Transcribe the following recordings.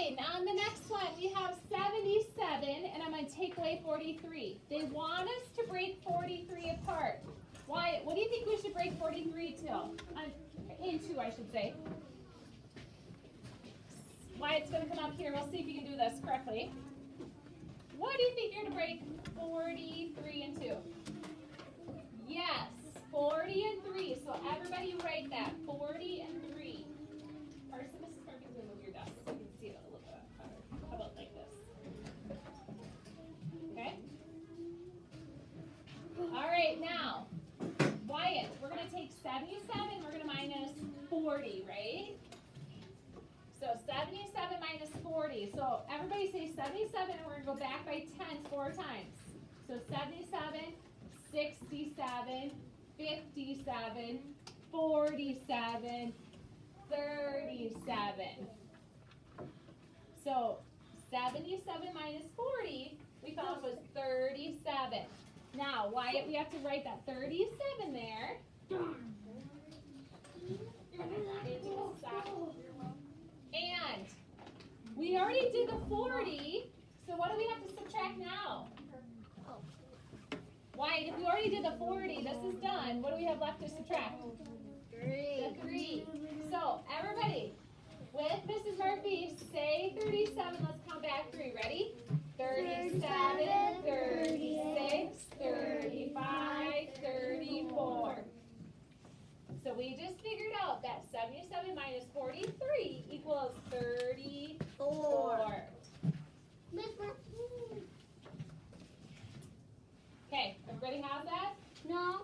Okay, now on the next one, we have 77, and I'm going to take away 43. They want us to break 43 apart. Why? What do you think we should break 43 to? Into, I should say. Wyatt's going to come up here. We'll see if you can do this correctly. What do you think you're going to break 43 into? Yes, 40 and 3. So everybody write that, 40 and 3. Or so Mrs. Murphy can move your desk so you can see it a little bit better. How about like this? Okay? All right, now, Wyatt, we're going to take 77, we're going to minus 40, right? So 77 minus 40. So everybody say 77, and we're going to go back by 10 4 times. So 77, 67, 57, 47, 37. So 77 minus 40, we found was 37. Now, Wyatt, we have to write that 37 there. And we already did the 40, so what do we have to subtract now? Wyatt, if we already did the 40, this is done. What do we have left to subtract? 3. The 3. So, everybody, with Mrs. Murphy, say 37. Let's count back 3. Ready? 37, 36, 35, 34. So we just figured out that 77 minus 43 equals 34. Okay, everybody have that? No.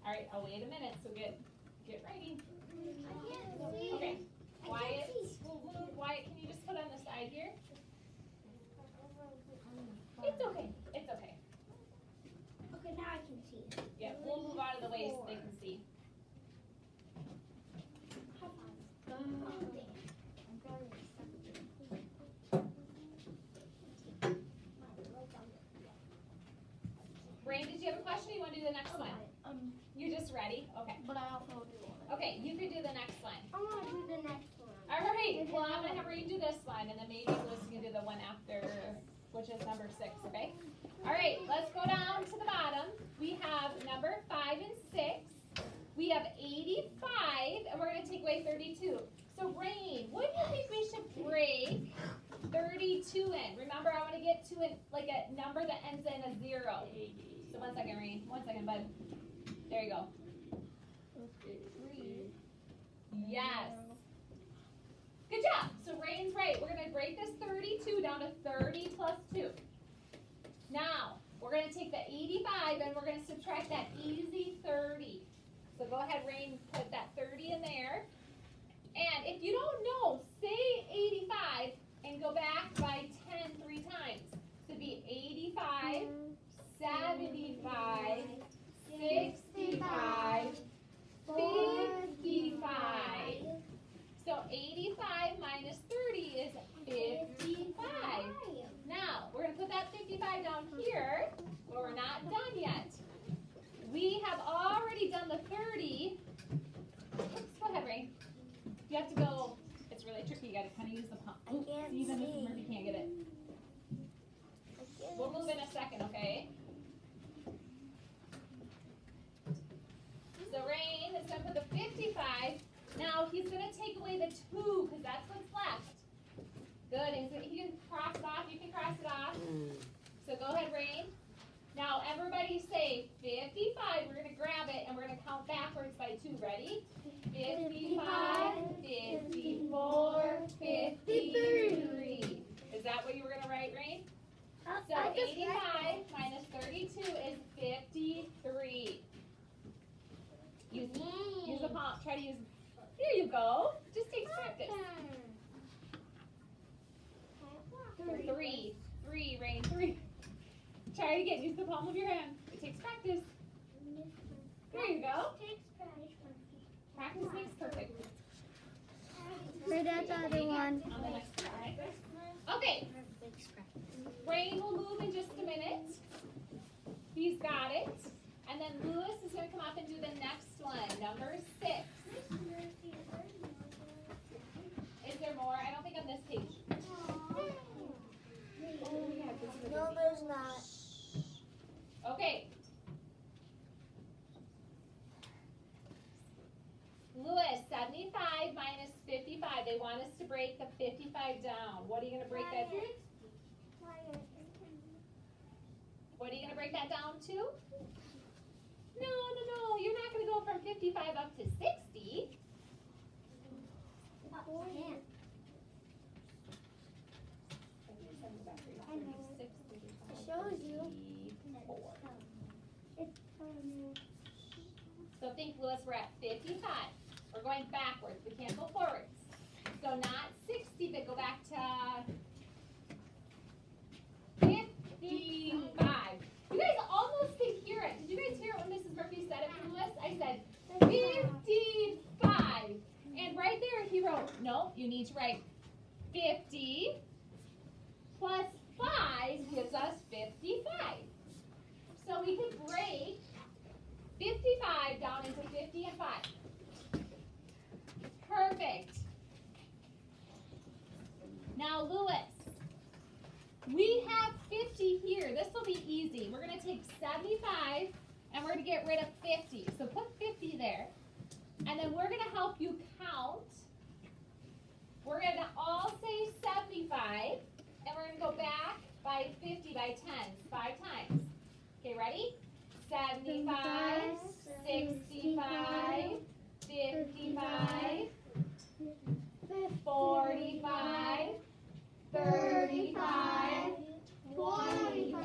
All right, I'll wait a minute, so get ready. Okay, Wyatt, Wyatt, can you just put on the side here? It's okay, it's okay. Okay, now I can see. Yeah, we'll move out of the way so they can see. Rain, did you have a question or you want to do the next one? You're just ready? Okay. But I also do one. Okay, you can do the next one. I want to do the next one. All right, well, I'm going to have Rain do this one, and then maybe Lucy can do the one after, which is number 6, okay? All right, let's go down to the bottom. We have number 5 and 6. We have 85, and we're going to take away 32. So, Rain, what do you think we should break 32 in? Remember, I want to get to like a number that ends in a 0. So, 1 second, Rain. 1 second, bud. There you go. 3. Yes. Good job. So, Rain's right. We're going to break this 32 down to 30 plus 2. Now, we're going to take the 85 and we're going to subtract that easy 30. So go ahead, Rain, put that 30 in there. And if you don't know, say 85 and go back by 10 3 times. So it'd be 85, 75, 65, 55. So 85 minus 30 is 55. Now, we're going to put that 55 down here, but we're not done yet. We have already done the 30. Oops, go ahead, Ray. You have to go, it's really tricky. You got to kind of use the pump. I can't Even see. Mrs. Murphy can't get it. We'll move in a second, okay? So Rain is going to put the 55. Now he's going to take away the 2 because that's what's left. Good. And he can cross it off. You can cross it off. So go ahead, Rain. Now everybody say 55. We're going to grab it and we're going to count backwards by 2. Ready? 55, 54, 53. Is that what you were going to write, Rain? So 85 minus 32 is 53. Use the palm. Try to use. Here you go. Just takes practice. 3, Rain, 3. Try it again. Use the palm of your hand. It takes practice. There you go. Practice makes perfect. So that's the other one. On the next one. Okay. Rain will move in just a minute. He's got it. And then Lewis is going to come up and do the next one, number 6. Is there more? I don't think on this page. No, there's not. Okay. Lewis, 75 minus 55. They want us to break the 55 down. What are you going to break that? What are you going to break that down to? No. You're not going to go from 55 up to 60. It shows you. So think, Lewis, we're at 55. We're going backwards. We can't go forwards. So not 60, but go back to 55. You guys almost can hear it. Did you guys hear it when Mrs. Murphy said it for Lewis? I said 55. And right there he wrote, no, you need to write 50 plus 5 gives us 55. So we could break 55 down into 50 and 5. Perfect. Now, Lewis, we have 50 here. This will be easy. We're going to take 75 and we're going to get rid of 50. So put 50 there. And then we're going to help you count. We're going to all say 75 and we're going to go back by 50 by 10s 5 times. Okay, ready? 75, 65, 55, 45, 35, 25.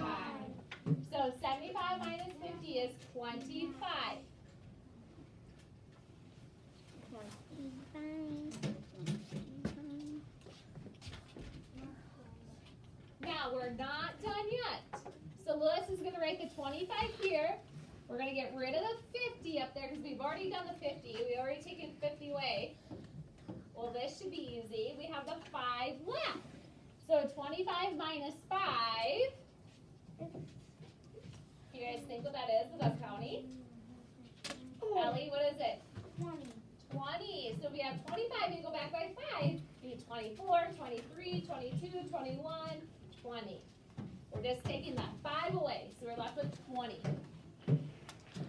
So 75 minus 50 is 25. Now we're not done yet. So Lewis is going to write the 25 here. We're going to get rid of the 50 up there because we've already done the 50. We've already taken 50 away. Well, this should be easy. We have the 5 left. So 25 minus 5. You guys think what that is without counting? Ellie, what is it? 20. So we have 25 and go back by 5. We need 24, 23, 22, 21, 20. We're just taking that 5 away. So we're left with 20.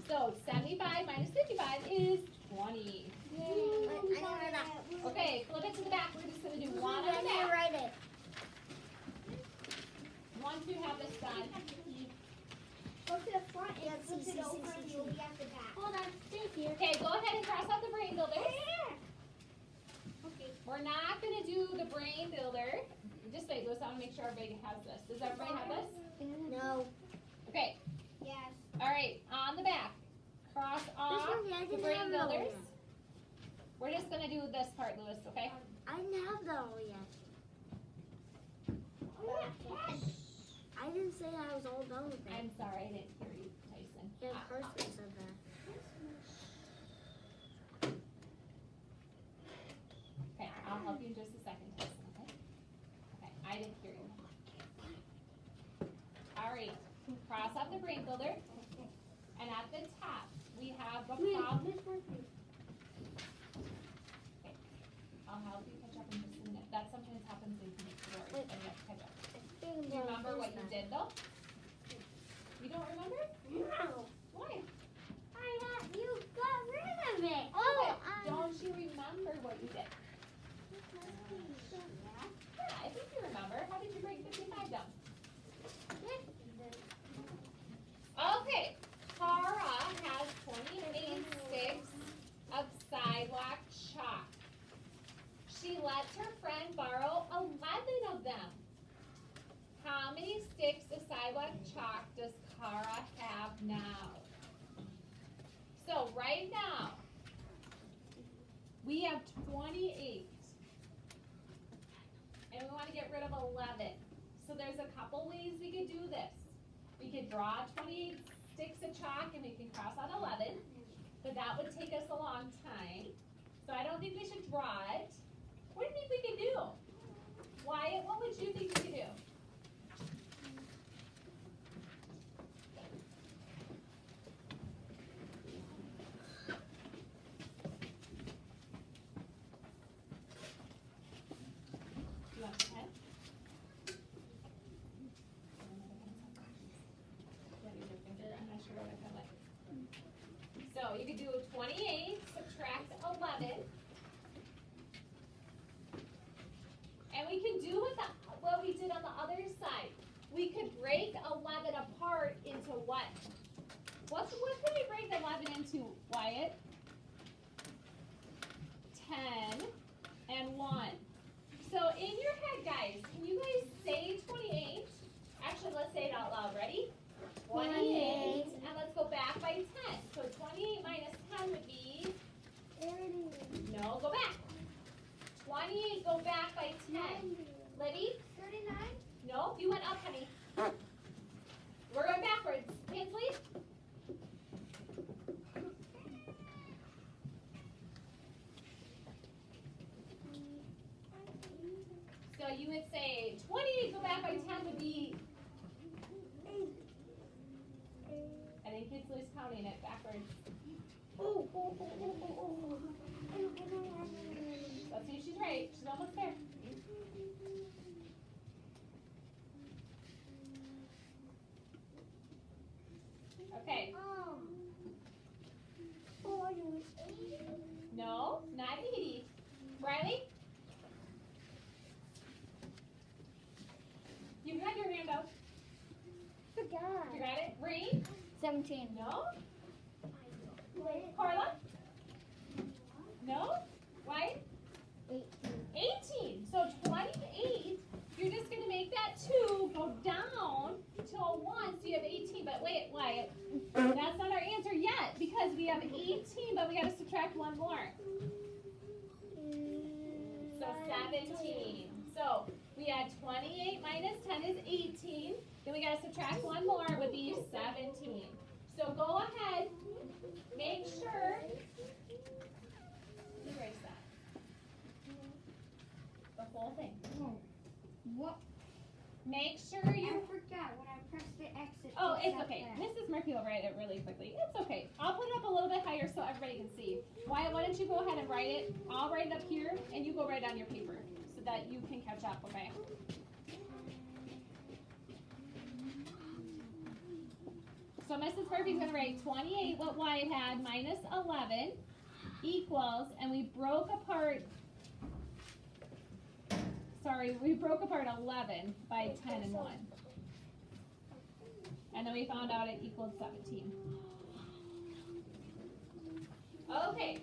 So 75 minus 55 is 20. Okay, flip it to the back. We're just going to do one on the back. Write it. Once you have this done, Go to the front and flip it over and you'll be at the back. Hold on, stay here. okay, go ahead and cross out the brain builder. Okay. We're not going to do the brain builder. Just wait, Lewis, I want to make sure everybody has this. Does everybody have this? No. Okay, Yes. all right, on the back. Cross off the brain builders. We're just going to do this part, Lewis, okay? I didn't have that all yet. I didn't say I was all done with it. I'm sorry, I didn't hear you, Tyson. Yeah, Carson said that. Okay, I'll help you in just a second, Tyson, okay? Okay, I didn't hear you. All right, cross off the brain builder. And at the top, we have the problem. I'll help you catch up in just a minute. That sometimes happens in stories. And you have to catch up. Do you remember what you did though? You don't remember? No. Why? You got rid of it. Okay, don't you remember what you did? Yeah, I think you remember. How did you break 55 down? Okay, Tara has 28 sticks of sidewalk chalk. She lets her friend borrow 11 of them. How many sticks of sidewalk chalk does Kara have now? So right now, we have 28. And we want to get rid of 11. So there's a couple ways we could do this. We could draw 28 sticks of chalk and we can cross out 11. But that would take us a long time. So I don't think we should draw it. What do you think we could do? Wyatt, what would you think we could do? You want a pen? And we can do what we did on the other side. We could break 11 apart into what? What could we break 11 into, Wyatt? 10 and 1. So in your head, guys, can you guys say 28? Actually, let's say it out loud. Ready? 28. And let's go back by 10. So 28 minus 10 would be? 30. No, go back. 28, go back by 10. Liddy? 39. No, you went up, honey. We're going backwards. Kinsley? So you would say 28, go back by 10 would be, I think Kinsley's counting it backwards. Let's see if she's right. She's almost there. Okay. No, not 80. Riley? You had your hand up. You got it? Bree? 17. No? Carla? No? White? 18. So 28, you're just going to make that 2 go down to a 1, so you have 18. But wait, Wyatt, that's not our answer yet because we have 18, but we got to subtract 1 more. So 17. So we had 28 minus 10 is 18. Then we got to subtract 1 more, it would be 17. So go ahead, make sure. Erase that. The whole thing. What? Make sure I you. forgot when I pressed the exit. Oh, it's okay. Mrs. Murphy will write it really quickly. It's okay. I'll put it up a little bit higher so everybody can see. Wyatt, why don't you go ahead and write it? I'll write it up here, and you go write it on your paper so that you can catch up, okay? So Mrs. Murphy's going to write 28, what Wyatt had, minus 11, equals, and we broke apart 11 by 10 and 1. And then we found out it equaled 17. Okay,